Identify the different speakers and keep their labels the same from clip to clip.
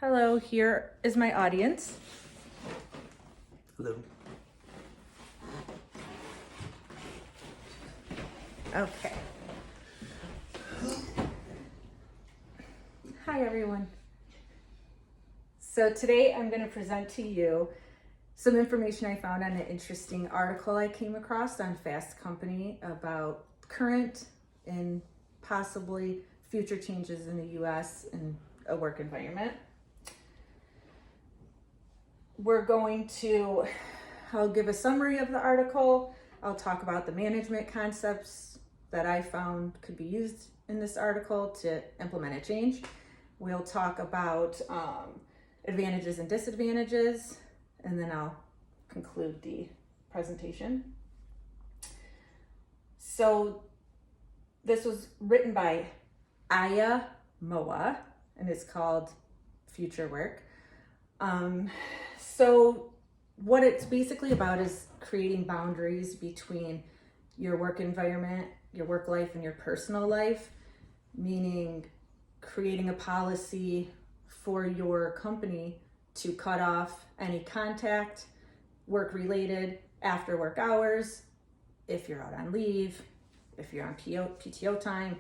Speaker 1: Hello, here is my audience.
Speaker 2: Hello.
Speaker 1: Okay. Hi, everyone. So today I'm going to present to you some information I found on an interesting article I came across on Fast Company about current and possibly future changes in the U.S. in a work environment. I'll give a summary of the article. I'll talk about the management concepts that I found could be used in this article to implement a change. We'll talk about advantages and disadvantages, and then I'll conclude the presentation. So this was written by Aya Moa, and it's called Future Work. So what it's basically about is creating boundaries between your work environment, your work life, and your personal life, meaning creating a policy for your company to cut off any contact, work-related, after work hours, if you're out on leave, if you're on PTO time,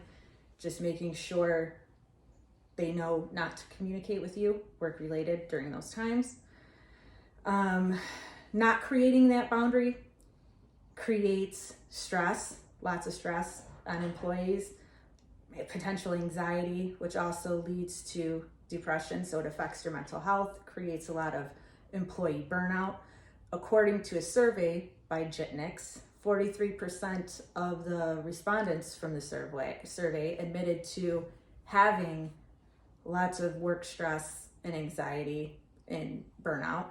Speaker 1: just making sure they know not to communicate with you work-related during those times. Not creating that boundary creates stress, lots of stress on employees, potential anxiety, which also leads to depression. So it affects your mental health, creates a lot of employee burnout. According to a survey by Jitnix, 43% of the respondents from the survey admitted to having lots of work stress and anxiety and burnout.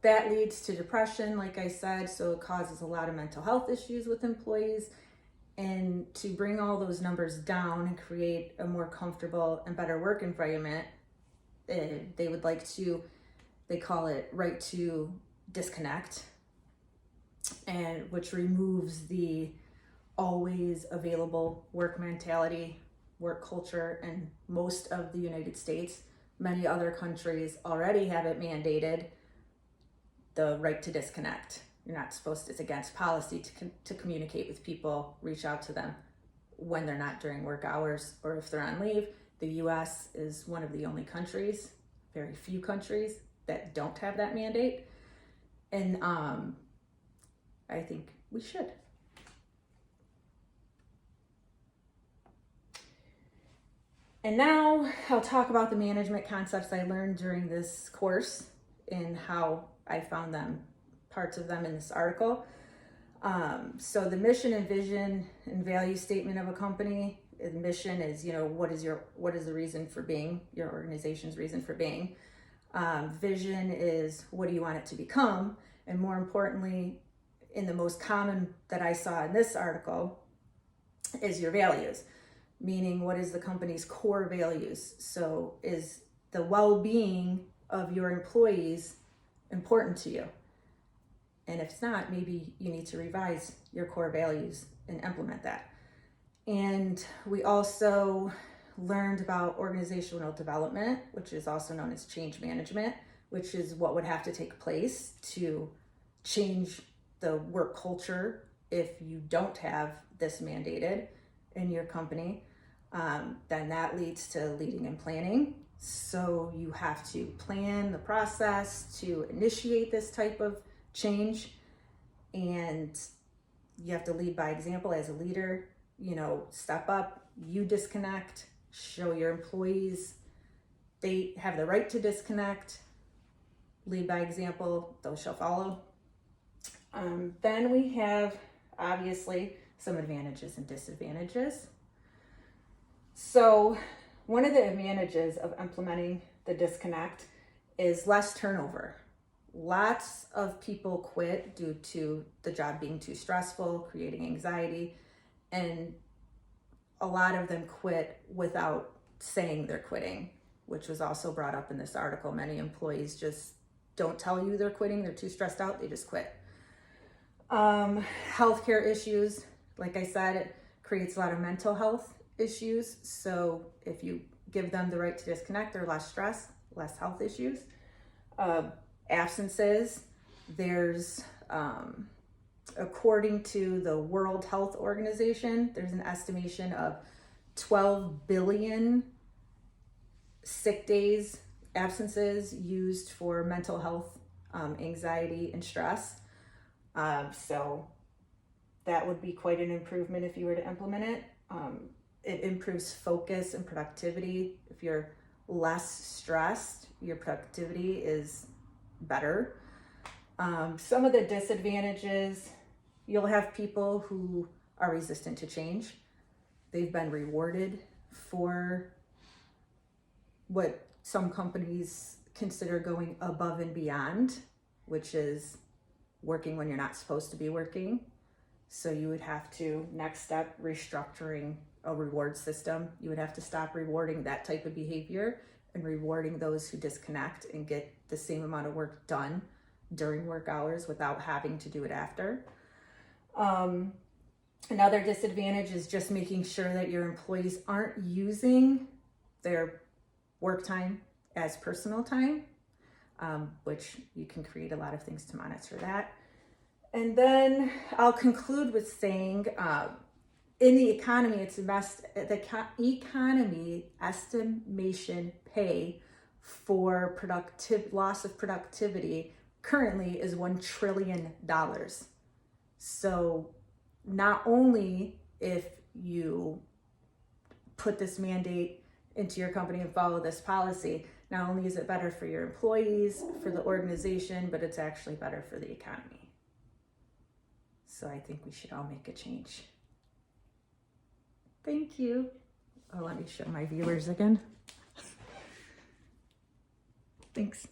Speaker 1: That leads to depression, like I said, so it causes a lot of mental health issues with employees. And to bring all those numbers down and create a more comfortable and better work environment, they would like to, they call it right to disconnect, and which removes the always available work mentality, work culture, and most of the United States. Many other countries already have it mandated, the right to disconnect. You're not supposed to, it's against policy to communicate with people, reach out to them when they're not during work hours or if they're on leave. The US is one of the only countries, very few countries, that don't have that mandate. And I think we should. And now I'll talk about the management concepts I learned during this course and how I found them, parts of them in this article. So the mission and vision and value statement of a company. The mission is, what is the reason for being, your organization's reason for being. Vision is, what do you want it to become? And more importantly, in the most common that I saw in this article, is your values. Meaning, what is the company's core values? So is the well-being of your employees important to you? And if it's not, maybe you need to revise your core values and implement that. And we also learned about organizational development, which is also known as change management, which is what would have to take place to change the work culture if you don't have this mandated in your company. Then that leads to leading and planning. So you have to plan the process to initiate this type of change, and you have to lead by example as a leader. Step up, you disconnect, show your employees they have the right to disconnect, lead by example, those shall follow. Then we have obviously some advantages and disadvantages. So one of the advantages of implementing the disconnect is less turnover. Lots of people quit due to the job being too stressful, creating anxiety, and a lot of them quit without saying they're quitting, which was also brought up in this article. Many employees just don't tell you they're quitting, they're too stressed out, they just quit. Healthcare issues, like I said, it creates a lot of mental health issues. So if you give them the right to disconnect, they're less stress, less health issues. Absences, there's, according to the World Health Organization, there's an estimation of 12 billion sick days, absences used for mental health, anxiety, and stress. So that would be quite an improvement if you were to implement it. It improves focus and productivity. If you're less stressed, your productivity is better. Some of the disadvantages, you'll have people who are resistant to change. They've been rewarded for what some companies consider going above and beyond, which is working when you're not supposed to be working. So you would have to, next step, restructuring a reward system. You would have to stop rewarding that type of behavior and rewarding those who disconnect and get the same amount of work done during work hours without having to do it after. Another disadvantage is just making sure that your employees aren't using their work time as personal time, which you can create a lot of things to monitor that. And then I'll conclude with saying, in the economy, economy estimation pay for loss of productivity currently is $1 trillion. So not only if you put this mandate into your company and follow this policy, not only is it better for your employees, for the organization, but it's actually better for the economy. So I think we should all make a change. Thank you. Oh, let me show my viewers again. Thanks.